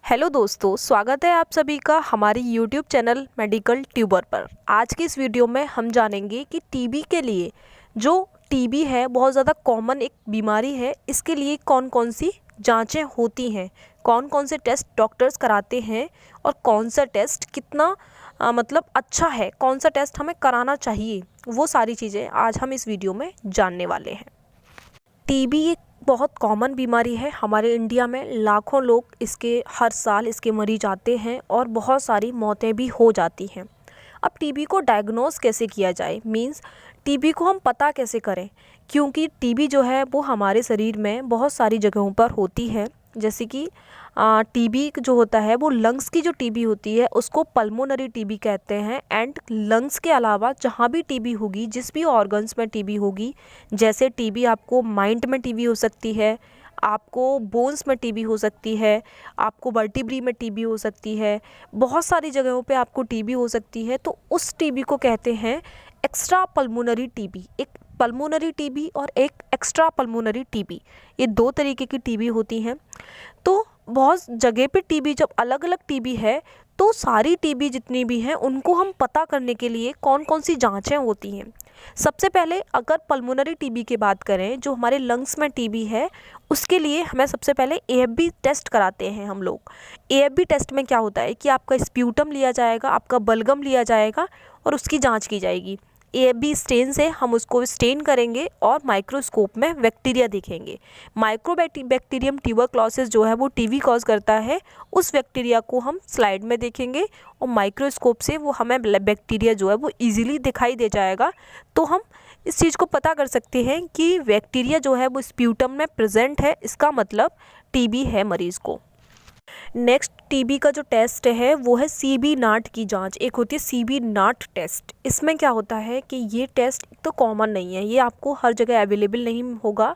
Hello दोस्तों, स्वागत है आप सभी का हमारी यूट्यूब चैनल मेडिकल ट्यूबर पर। आज की इस वीडियो में हम जानेंगे कि टीबी के लिए जो टीबी है बहुत ज़्यादा कॉमन एक बीमारी है, इसके लिए कौन कौन सी जांचें होती हैं, कौन कौन से टेस्ट डॉक्टर्स कराते हैं और कौन सा टेस्ट कितना मतलब अच्छा है, कौन सा टेस्ट हमें कराना चाहिए, वो सारी चीज़ें आज हम इस वीडियो में जानने वाले हैं। टीबी एक बहुत कॉमन बीमारी है। हमारे इंडिया में लाखों लोग हर साल इसके मरीज आते हैं और बहुत सारी मौतें भी हो जाती हैं। अब टीबी को डायग्नोस कैसे किया जाए, मींस टीबी को हम पता कैसे करें, क्योंकि टीबी जो है वो हमारे शरीर में बहुत सारी जगहों पर होती है। जैसे कि टीबी जो होता है वो लंग्स की जो टीबी होती है उसको पल्मोनरी टीबी कहते हैं। एंड लंग्स के अलावा जहाँ भी टीबी होगी, जिस भी ऑर्गन्स में टीबी होगी, जैसे टीबी आपको माइंड में टीबी हो सकती है, आपको बोन्स में टीबी हो सकती है, आपको वर्टिब्री में टीबी हो सकती है, बहुत सारी जगहों पे आपको टीबी हो सकती है। तो उस टीबी को कहते हैं एक्स्ट्रा पल्मोनरी टीबी। एक पल्मोनरी टीबी और एक एक्स्ट्रा पल्मोनरी टीबी, ये दो तरीके की टीबी होती हैं। तो बहुत जगह पे टीबी, जब अलग अलग टीबी है तो सारी टीबी जितनी भी हैं उनको हम पता करने के लिए कौन कौन सी जांचें होती हैं। सबसे पहले अगर पल्मोनरी टीबी की बात करें, जो हमारे लंग्स में टीबी है, उसके लिए हमें सबसे पहले एएफबी टेस्ट कराते हैं हम लोग। एएफबी टेस्ट में क्या होता है कि आपका स्प्यूटम लिया जाएगा, आपका बलगम लिया जाएगा और उसकी जांच की जाएगी। एएफबी स्टेन से हम उसको स्टेन करेंगे और माइक्रोस्कोप में बैक्टीरिया देखेंगे। बैक्टीरियम ट्यूबरक्लोसिस जो है वो टीबी कॉज करता है, उस बैक्टीरिया को हम स्लाइड में देखेंगे और माइक्रोस्कोप से वो हमें बैक्टीरिया जो है वो इजीली दिखाई दे जाएगा। तो हम इस चीज़ को पता कर सकते हैं कि बैक्टीरिया जो है वो स्प्यूटम में प्रेजेंट है, इसका मतलब टीबी है मरीज़ को। नेक्स्ट टीबी का जो टेस्ट है वो है सीबी नाट की जांच। एक होती है सीबी नाट टेस्ट। इसमें क्या होता है कि ये टेस्ट तो कॉमन नहीं है, ये आपको हर जगह अवेलेबल नहीं होगा।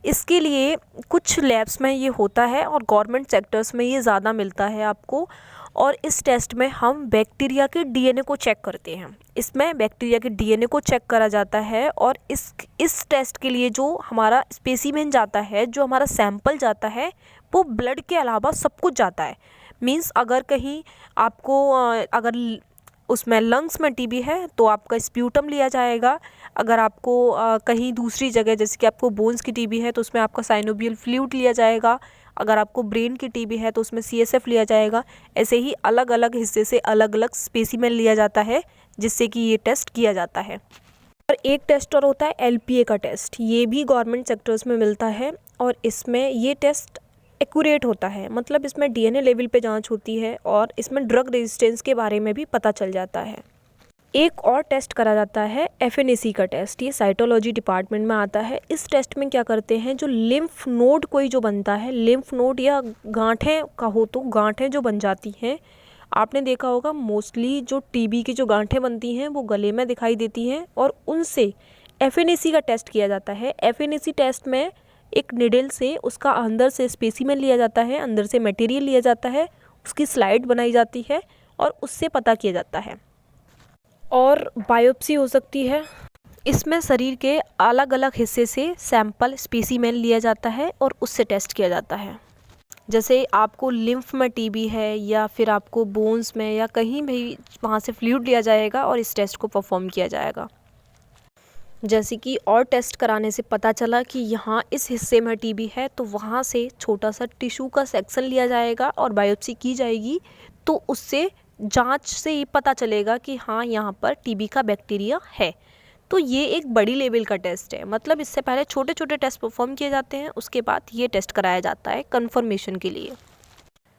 इसके लिए कुछ लैब्स में ये होता है और गवर्नमेंट सेक्टर्स में ये ज़्यादा मिलता है आपको। और इस टेस्ट में हम बैक्टीरिया के डीएनए को चेक करते हैं। इसमें बैक्टीरिया के डीएनए को चेक करा जाता है और इस टेस्ट के लिए जो हमारा स्पेसिमेन जाता है, जो हमारा सैंपल जाता है, वो ब्लड के अलावा सब कुछ जाता है। मींस अगर कहीं आपको अगर उसमें लंग्स में टीबी है तो आपका स्प्यूटम लिया जाएगा। अगर आपको कहीं दूसरी जगह, जैसे कि आपको बोन्स की टीबी है तो उसमें आपका साइनोवियल फ्लूइड लिया जाएगा। अगर आपको ब्रेन की टीबी है तो उसमें सीएसएफ लिया जाएगा। ऐसे ही अलग अलग हिस्से से अलग अलग स्पेसिमेन लिया जाता है जिससे कि ये टेस्ट किया जाता है। और एक टेस्ट और होता है एलपीए का टेस्ट। ये भी गवर्नमेंट सेक्टर्स में मिलता है और इसमें ये टेस्ट एक्यूरेट होता है, मतलब इसमें डीएनए लेवल पे जांच होती है और इसमें ड्रग रेजिस्टेंस के बारे में भी पता चल जाता है। एक और टेस्ट करा जाता है एफएनएसी का टेस्ट। ये साइटोलॉजी डिपार्टमेंट में आता है। इस टेस्ट में क्या करते हैं, जो लिम्फ नोड कोई जो बनता है, लिम्फ नोड या गांठें का हो तो गांठें जो बन जाती हैं, आपने देखा होगा मोस्टली जो टीबी की जो गांठें बनती हैं वो गले में दिखाई देती हैं और उनसे एफएनएसी का टेस्ट किया जाता है। एफएनएसी टेस्ट में एक निडल से उसका अंदर से स्पेसिमेन लिया जाता है, अंदर से मटेरियल लिया जाता है, उसकी स्लाइड बनाई जाती है और उससे पता किया जाता है। और बायोप्सी हो सकती है। इसमें शरीर के अलग अलग हिस्से से सैंपल स्पेसिमेन लिया जाता है और उससे टेस्ट किया जाता है। जैसे आपको लिम्फ में टीबी है या फिर आपको बोन्स में या कहीं भी, वहाँ से फ्लूइड लिया जाएगा और इस टेस्ट को परफॉर्म किया जाएगा। जैसे कि और टेस्ट कराने से पता चला कि यहाँ इस हिस्से में टीबी है तो वहाँ से छोटा सा टिश्यू का सेक्शन लिया जाएगा और बायोप्सी की जाएगी। तो उससे जांच से ये पता चलेगा कि हाँ यहाँ पर टीबी का बैक्टीरिया है। तो ये एक बड़ी लेवल का टेस्ट है, मतलब इससे पहले छोटे छोटे टेस्ट परफॉर्म किए जाते हैं, उसके बाद ये टेस्ट कराया जाता है कंफर्मेशन के लिए।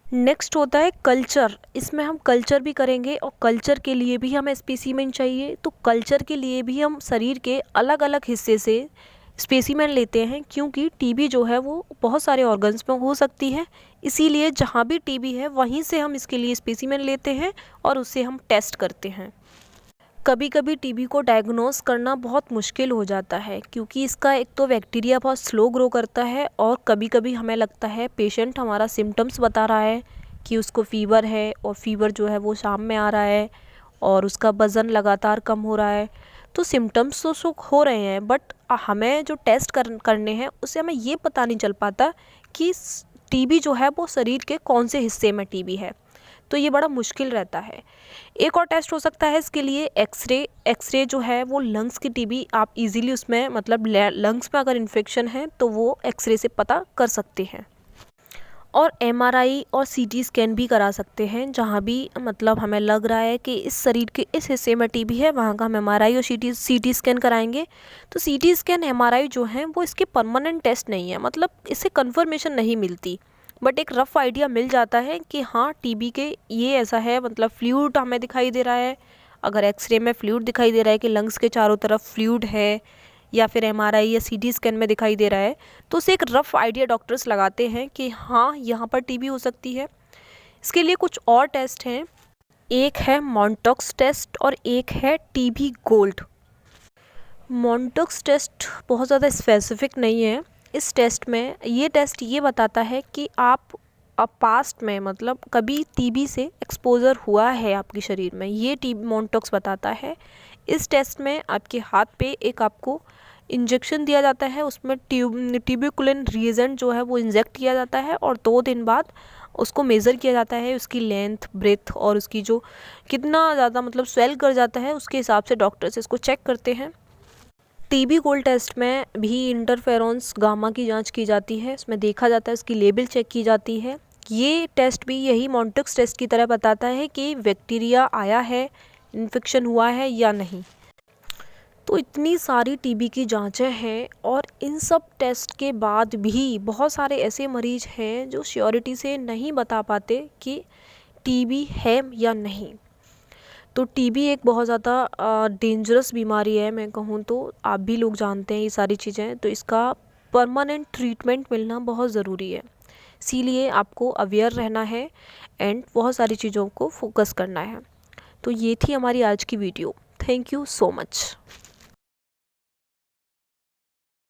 नेक्स्ट होता है कल्चर। इसमें हम कल्चर भी करेंगे और कल्चर के लिए भी हमें स्पेसिमेन चाहिए। तो कल्चर के लिए भी हम शरीर के अलग अलग हिस्से से स्पेसिमेन लेते हैं, क्योंकि टीबी जो है वो बहुत सारे ऑर्गन्स में हो सकती है। इसीलिए जहाँ भी टीबी है वहीं से हम इसके लिए स्पेसिमेन लेते हैं और उससे हम टेस्ट करते हैं। कभी कभी टीबी को डायग्नोस करना बहुत मुश्किल हो जाता है, क्योंकि इसका एक तो बैक्टीरिया बहुत स्लो ग्रो करता है और कभी कभी हमें लगता है पेशेंट हमारा सिम्टम्स बता रहा है कि उसको फ़ीवर है और फ़ीवर जो है वो शाम में आ रहा है और उसका वज़न लगातार कम हो रहा है। तो सिम्टम्स तो हो रहे हैं, बट हमें जो टेस्ट करने हैं उससे हमें ये पता नहीं चल पाता कि टीबी जो है वो शरीर के कौन से हिस्से में टीबी है, तो ये बड़ा मुश्किल रहता है। एक और टेस्ट हो सकता है इसके लिए एक्सरे जो है वो लंग्स की टीबी आप इजीली उसमें मतलब लंग्स में अगर इन्फेक्शन है तो वो एक्सरे से पता कर सकते हैं। और एमआरआई और सीटी स्कैन भी करा सकते हैं, जहाँ भी मतलब हमें लग रहा है कि इस शरीर के इस हिस्से में टीबी है वहाँ का हम एमआरआई और सीटी स्कैन कराएंगे। तो सीटी स्कैन एमआरआई जो हैं वो इसके परमानेंट टेस्ट नहीं है, मतलब इससे कंफर्मेशन नहीं मिलती, बट एक रफ़ आइडिया मिल जाता है कि हाँ टीबी के ये ऐसा है, मतलब फ्लूइड हमें दिखाई दे रहा है। अगर एक्सरे में फ्लूइड दिखाई दे रहा है कि लंग्स के चारों तरफ फ्लूइड है, या फिर एमआरआई या सीटी स्कैन में दिखाई दे रहा है, तो उसे एक रफ़ आइडिया डॉक्टर्स लगाते हैं कि हाँ यहाँ पर टीबी हो सकती है। इसके लिए कुछ और टेस्ट हैं, एक है मॉन्टॉक्स टेस्ट और एक है टीबी गोल्ड। मॉन्टॉक्स टेस्ट बहुत ज़्यादा स्पेसिफिक नहीं है। इस टेस्ट में ये टेस्ट ये बताता है कि आप पास्ट में मतलब कभी टीबी से एक्सपोजर हुआ है आपके शरीर में, ये टीबी मॉन्टॉक्स बताता है। इस टेस्ट में आपके हाथ पे एक आपको इंजेक्शन दिया जाता है, उसमें ट्यूबिकुलिन रिएजेंट जो है वो इंजेक्ट किया जाता है और 2 दिन बाद उसको मेज़र किया जाता है, उसकी लेंथ ब्रेथ और उसकी जो कितना ज़्यादा मतलब स्वेल कर जाता है उसके हिसाब से डॉक्टर्स इसको चेक करते हैं। टीबी गोल्ड टेस्ट में भी इंटरफेरोन्स गामा की जांच की जाती है, इसमें देखा जाता है, उसकी लेबल चेक की जाती है। ये टेस्ट भी यही मॉन्टॉक्स टेस्ट की तरह बताता है कि बैक्टीरिया आया है, इन्फेक्शन हुआ है या नहीं। तो इतनी सारी टीबी की जांचें हैं और इन सब टेस्ट के बाद भी बहुत सारे ऐसे मरीज हैं जो श्योरिटी से नहीं बता पाते कि टीबी है या नहीं। तो टीबी एक बहुत ज़्यादा डेंजरस बीमारी है, मैं कहूँ तो आप भी लोग जानते हैं ये सारी चीज़ें, तो इसका परमानेंट ट्रीटमेंट मिलना बहुत ज़रूरी है। इसीलिए आपको अवेयर रहना है एंड बहुत सारी चीज़ों को फोकस करना है। तो ये थी हमारी आज की video. Thank you so much.